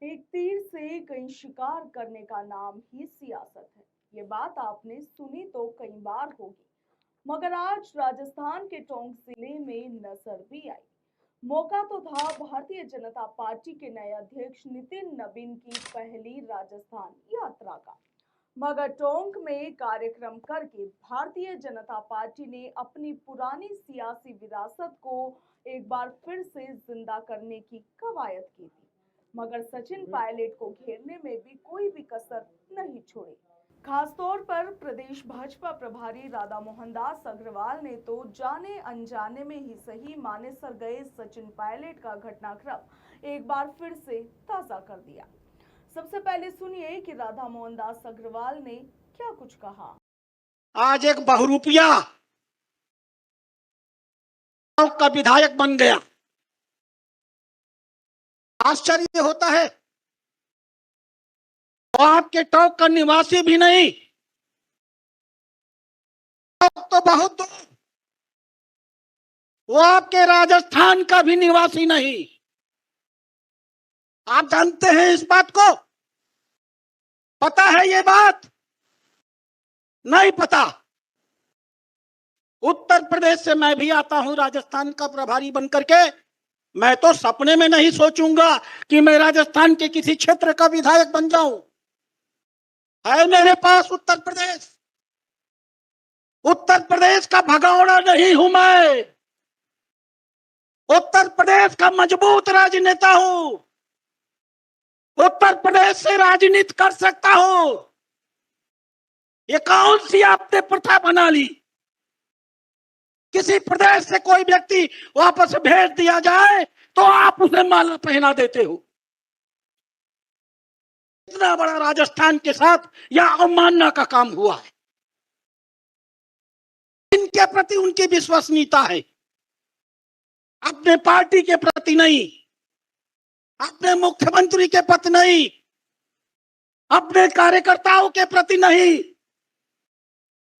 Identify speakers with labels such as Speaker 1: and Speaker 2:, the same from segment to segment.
Speaker 1: एक तीर से कई शिकार करने का नाम ही सियासत है। ये बात आपने सुनी तो कई बार होगी, मगर आज राजस्थान के टोंक जिले में नजर भी आई। मौका तो था भारतीय जनता पार्टी के नए अध्यक्ष नितिन नबीन की पहली राजस्थान यात्रा का। मगर टोंक में कार्यक्रम करके भारतीय जनता पार्टी ने अपनी पुरानी सियासी विरासत को एक बार फिर से जिंदा करने की कवायद की थी। मगर सचिन पायलट को घेरने में भी कोई भी कसर नहीं छोड़ी। खासतौर पर प्रदेश भाजपा प्रभारी राधा मोहन दास अग्रवाल ने तो जाने अनजाने में ही सही मानेसर गए सचिन पायलट का घटनाक्रम एक बार फिर से ताजा कर दिया। सबसे पहले सुनिए कि राधा मोहन दास अग्रवाल ने क्या कुछ कहा।
Speaker 2: आज एक बहुरूपिया गांव का विधायक बन गया। आश्चर्य होता है, वो आपके टोंक का निवासी भी नहीं, टोंक तो बहुत दूर, वो आपके राजस्थान का भी निवासी नहीं। आप जानते हैं इस बात को? पता है ये बात? नहीं पता। उत्तर प्रदेश से मैं भी आता हूं राजस्थान का प्रभारी बनकर के। मैं तो सपने में नहीं सोचूंगा कि मैं राजस्थान के किसी क्षेत्र का विधायक बन जाऊं। है मेरे पास उत्तर प्रदेश। उत्तर प्रदेश का भगौड़ा नहीं हूं मैं। उत्तर प्रदेश का मजबूत राजनेता हूं। उत्तर प्रदेश से राजनीति कर सकता हूं। ये कौन सी आपने प्रथा बना ली? किसी प्रदेश से कोई व्यक्ति वापस भेज दिया जाए तो आप उसे माला पहना देते हो। इतना बड़ा राजस्थान के साथ यह अवमानना का काम हुआ है। इनके प्रति उनकी विश्वसनीयता है, अपने पार्टी के प्रति नहीं, अपने मुख्यमंत्री के प्रति नहीं, अपने कार्यकर्ताओं के प्रति नहीं।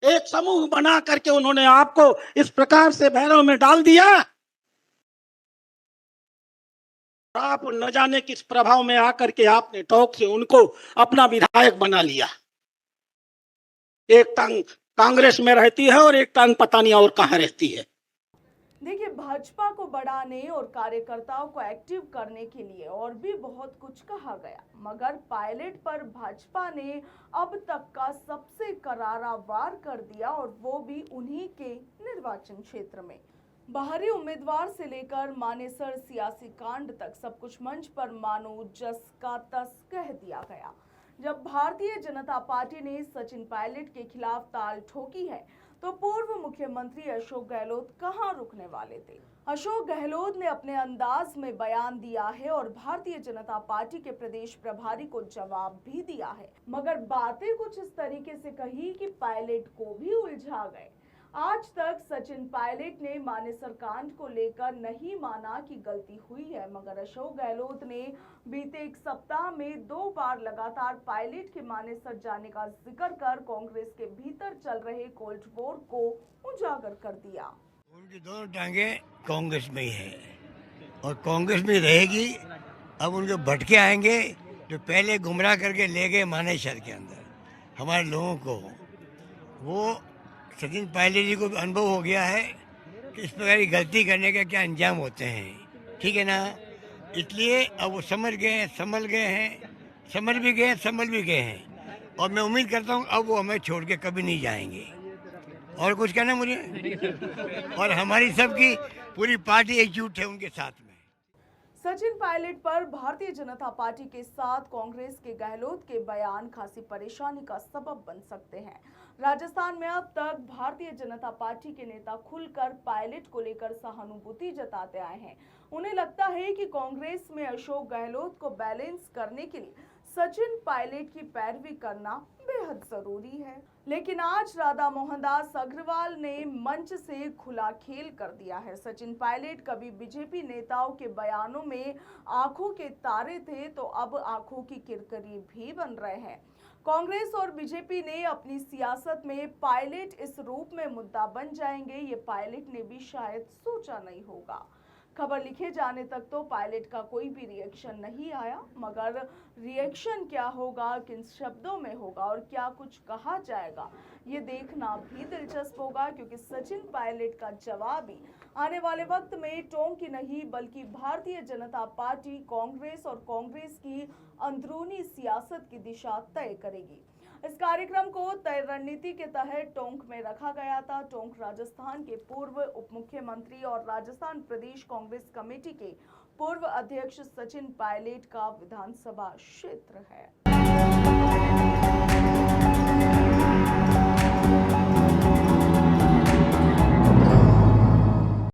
Speaker 2: एक समूह बना करके उन्होंने आपको इस प्रकार से भैरव में डाल दिया। आप न जाने किस प्रभाव में आकर के आपने टोंक से उनको अपना विधायक बना लिया। एक टांग कांग्रेस में रहती है और एक टांग पता नहीं और कहां रहती है।
Speaker 1: देखिए, भाजपा को बढ़ाने और कार्यकर्ताओं को एक्टिव करने के लिए और भी बहुत कुछ कहा गया, मगर पायलट पर भाजपा ने अब तक का सबसे करारा वार कर दिया, और वो भी उन्हीं के निर्वाचन क्षेत्र में। बाहरी उम्मीदवार से लेकर मानेसर सियासी कांड तक सब कुछ मंच पर मानो जस का तस कह दिया गया। जब भारतीय जनता पार्टी ने सचिन पायलट के खिलाफ ताल ठोकी है, तो पूर्व मुख्यमंत्री अशोक गहलोत कहां रुकने वाले थे। अशोक गहलोत ने अपने अंदाज में बयान दिया है और भारतीय जनता पार्टी के प्रदेश प्रभारी को जवाब भी दिया है, मगर बातें कुछ इस तरीके से कही कि पायलट को भी उलझा गए। आज तक सचिन पायलट ने मानेसर कांड को लेकर नहीं माना कि गलती हुई है, मगर अशोक गहलोत ने बीते एक सप्ताह में 2 बार लगातार पायलट के मानेसर जाने का जिक्र कर कांग्रेस के भीतर चल रहे कोल्ड वॉर को उजागर कर दिया।
Speaker 3: उनकी दोनों टांगे कांग्रेस में ही है और कांग्रेस में रहेगी। अब उनके भटके आएंगे जो पहले गुमराह करके ले गए मानेसर के अंदर हमारे लोगों को। वो सचिन पायलट जी को भी अनुभव हो गया है कि इस प्रकार की गलती करने के क्या अंजाम होते हैं, ठीक है ना। इसलिए अब वो समझ गए संभल गए हैं, समझ भी गए संभल भी गए हैं, और मैं उम्मीद करता हूँ अब वो हमें छोड़ के कभी नहीं जाएंगे। और कुछ कहना मुझे? और हमारी सबकी पूरी पार्टी एकजुट है उनके साथ में।
Speaker 1: सचिन पायलट पर भारतीय जनता पार्टी के साथ कांग्रेस के गहलोत के बयान खासी परेशानी का सबब बन सकते हैं। राजस्थान में अब तक भारतीय जनता पार्टी के नेता खुलकर पायलट को लेकर सहानुभूति जताते आए हैं। उन्हें लगता है कि कांग्रेस में अशोक गहलोत को बैलेंस करने के लिए सचिन पायलट की पैरवी करना बेहद जरूरी है। लेकिन आज राधा मोहन दास अग्रवाल ने मंच से खुला खेल कर दिया है। सचिन पायलट कभी बीजेपी नेताओं के बयानों में आंखों के तारे थे, तो अब आंखों की किरकिरी भी बन रहे हैं। कांग्रेस और बीजेपी ने अपनी सियासत में पायलट इस रूप में मुद्दा बन जाएंगे, ये पायलट ने भी शायद सोचा नहीं होगा। खबर लिखे जाने तक तो पायलट का कोई भी रिएक्शन नहीं आया, मगर रिएक्शन क्या होगा, किन शब्दों में होगा और क्या कुछ कहा जाएगा, ये देखना भी दिलचस्प होगा, क्योंकि सचिन पायलट का जवाब ही आने वाले वक्त में टोंक की नहीं बल्कि भारतीय जनता पार्टी, कांग्रेस और कांग्रेस की अंदरूनी सियासत की दिशा तय करेगी। इस कार्यक्रम को तय रणनीति के तहत टोंक में रखा गया था। टोंक राजस्थान के पूर्व उप मुख्यमंत्री और राजस्थान प्रदेश कांग्रेस कमेटी के पूर्व अध्यक्ष सचिन पायलट का विधानसभा क्षेत्र है।